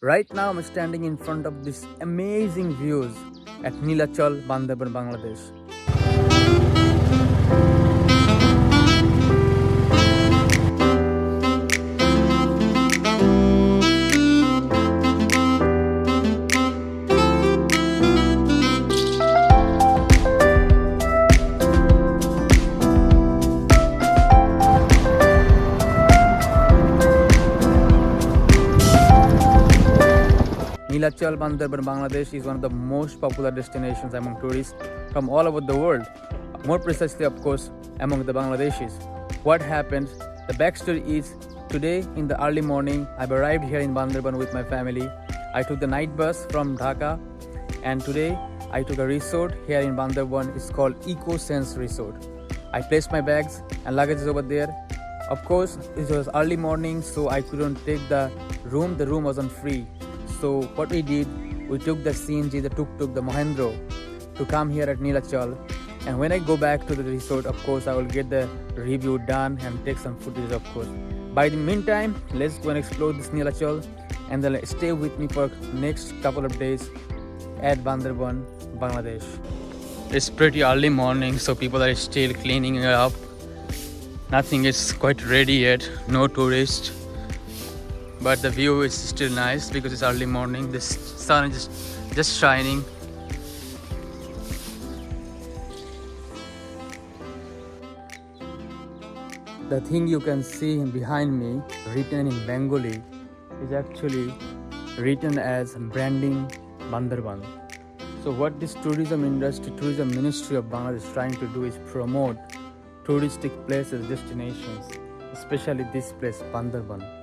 Right now, I'm standing in front of this amazing views at Nilachal, Bandarban, Bangladesh. Nilachal, Bandarban, Bangladesh is one of the most popular destinations among tourists from all over the world. More precisely, of course, among the Bangladeshis. What happened? The backstory is today in the early morning, I've arrived here in Bandarban with my family. I took the night bus from Dhaka, and today I took a resort here in Bandarban. It's called Ecosense Resort. I placed my bags and luggage over there. Of course, it was early morning, so I couldn't take the room. The room wasn't free. So what we did, we took the CNG, the tuk-tuk, the Mahendro to come here at Nilachal. And when I go back to the resort, of course, I will get the review done and take some footage, of course. By the meantime, let's go and explore this Nilachal and then stay with me for next couple of days at Bandarban, Bangladesh. It's pretty early morning, so people are still cleaning it up. Nothing is quite ready yet, no tourists. But the view is still nice because it's early morning. The sun is just shining. The thing you can see behind me, written in Bengali, is actually written as branding Bandarban. So what this tourism ministry of Bangladesh is trying to do is promote touristic places, destinations, especially this place, Bandarban.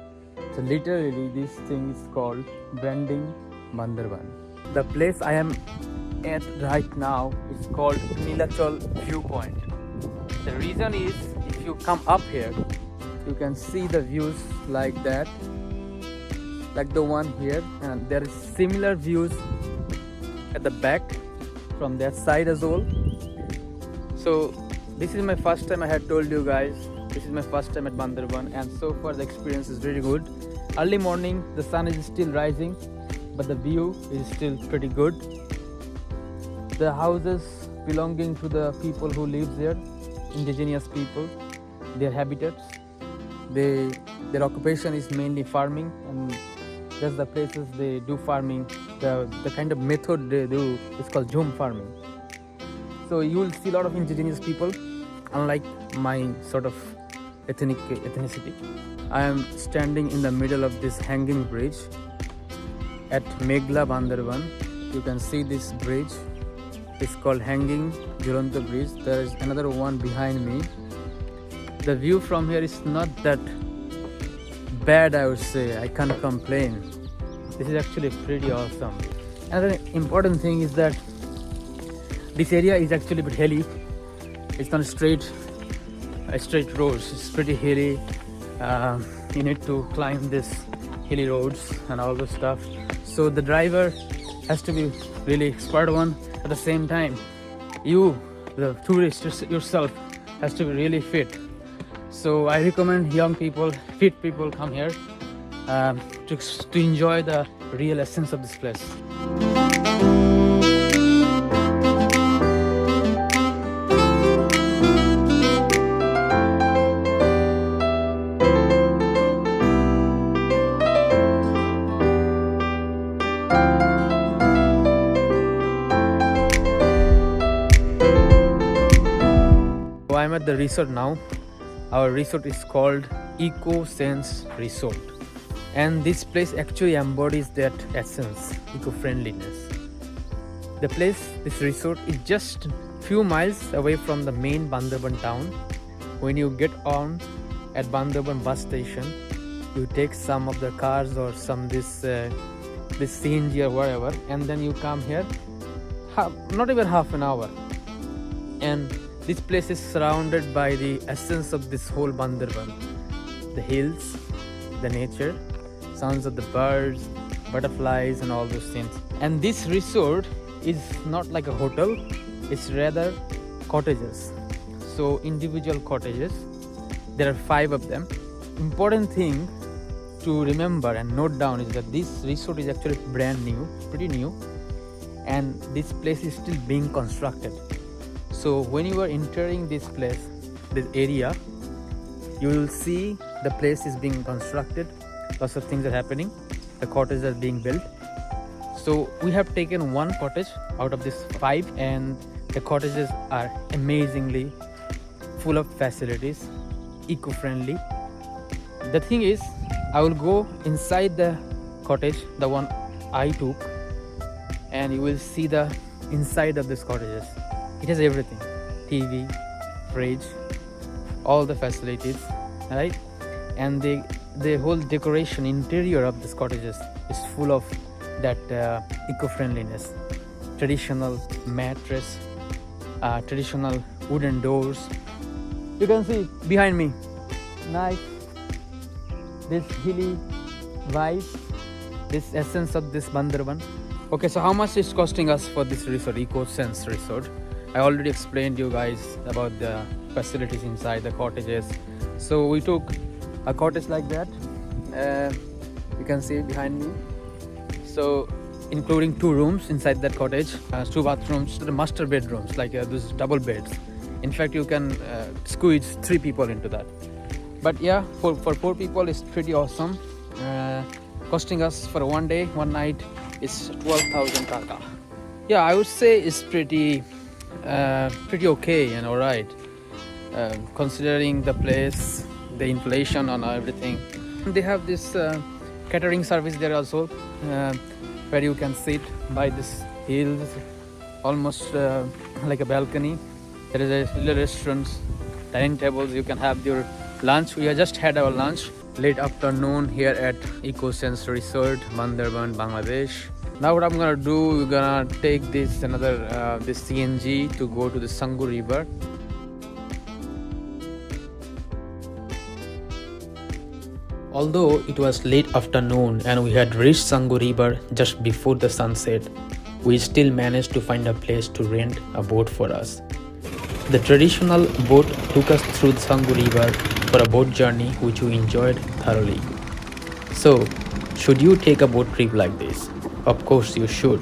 So literally this thing is called branding Bandarban. The place I am at right now is called Nilachal Viewpoint. The reason is if you come up here, you can see the views like that, like the one here, and there is similar views at the back from that side as well. So this is my first time, I had told you guys, this is my first time at Bandarban, and so far the experience is really good. Early morning, the sun is still rising, but the view is still pretty good. The houses belonging to the people who live there, indigenous people, their habitats, their occupation is mainly farming, and that's the places they do farming. The kind of method they do is called jhum farming. So you will see a lot of indigenous people, unlike my sort of ethnicity. I am standing in the middle of this hanging bridge at Meghla, Bandarban. You can see this bridge. It's called hanging julonto bridge. There is another one behind me. The view from here is not that bad, I would say. I can't complain. This is actually pretty awesome. Another important thing is that this area is actually a bit hilly. It's not straight roads. It's pretty hilly. You need to climb this hilly roads and all this stuff. So the driver has to be really expert one. At the same time, you, the tourist yourself, has to be really fit. So I recommend young people, fit people come here to enjoy the real essence of this place. I'm at the resort now. Our resort is called ecosense Resort, and this place actually embodies that essence, eco-friendliness. The place, this resort, is just few miles away from the main Bandarban town. When you get on at Bandarban bus station, you take some of the cars or some this CNG or whatever, and then you come here. Not even half an hour, and this place is surrounded by the essence of this whole Bandarban. The hills, the nature, sounds of the birds, butterflies and all those things. And this resort is not like a hotel, it's rather cottages. So individual cottages, there are 5 of them. Important thing to remember and note down is that this resort is actually brand new, pretty new, and this place is still being constructed. So when you are entering this place, this area, you will see the place is being constructed. Lots of things are happening. The cottages are being built. So we have taken one cottage out of this 5, and the cottages are amazingly full of facilities, eco-friendly. The thing is, I will go inside the cottage, the one I took, and you will see the inside of this cottages. It has everything: TV, fridge, all the facilities, right? And the whole decoration interior of this cottages is full of that eco-friendliness. Traditional mattress, traditional wooden doors. You can see behind me, nice, this hilly vibe, this essence of this Bandarban. Okay, so how much is costing us for this resort, ecosense resort? I already explained you guys about the facilities inside the cottages. So we took a cottage like that, you can see behind me. So including 2 rooms inside that cottage, 2 bathrooms, the master bedrooms, like those double beds. In fact, you can squeeze 3 people into that. But yeah, for 4 people it's pretty awesome. Costing us for one day, one night is 12,000 dhaka. Yeah, I would say it's pretty okay and alright, considering the place, the inflation on everything. They have this catering service there also, where you can sit by this hills, almost like a balcony. There is a little restaurants, dining tables. You can have your lunch. We have just had our lunch late afternoon here at ecosense resort, Bandarban, Bangladesh. Now what I'm gonna do, we're gonna take this CNG to go to the Sangu river. Although it was late afternoon and we had reached Sangu river just before the sunset, we still managed to find a place to rent a boat for us. The traditional boat took us through the Sangu river for a boat journey which we enjoyed thoroughly. So, should you take a boat trip like this? Of course you should.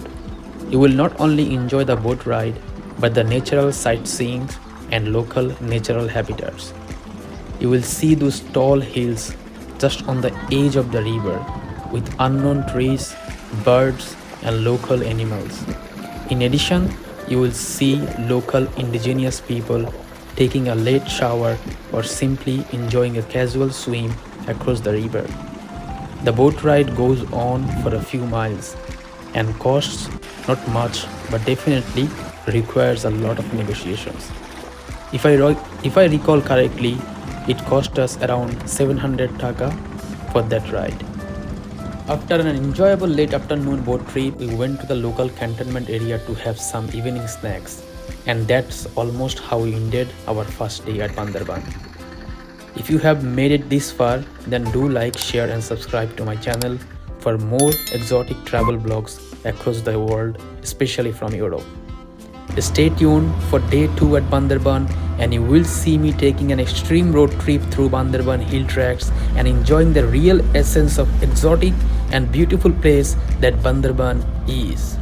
You will not only enjoy the boat ride, but the natural sightseeing and local natural habitats. You will see those tall hills just on the edge of the river with unknown trees, birds and local animals. In addition, you will see local indigenous people taking a late shower or simply enjoying a casual swim across the river. The boat ride goes on for a few miles and costs not much, but definitely requires a lot of negotiations. If I recall correctly, it cost us around 700 dhaka for that ride. After an enjoyable late afternoon boat trip, we went to the local cantonment area to have some evening snacks, and that's almost how we ended our first day at Bandarban. If you have made it this far, then do like, share and subscribe to my channel for more exotic travel vlogs across the world, especially from Europe. Stay tuned for day 2 at Bandarban, and you will see me taking an extreme road trip through Bandarban hill tracks and enjoying the real essence of exotic and beautiful place that Bandarban is.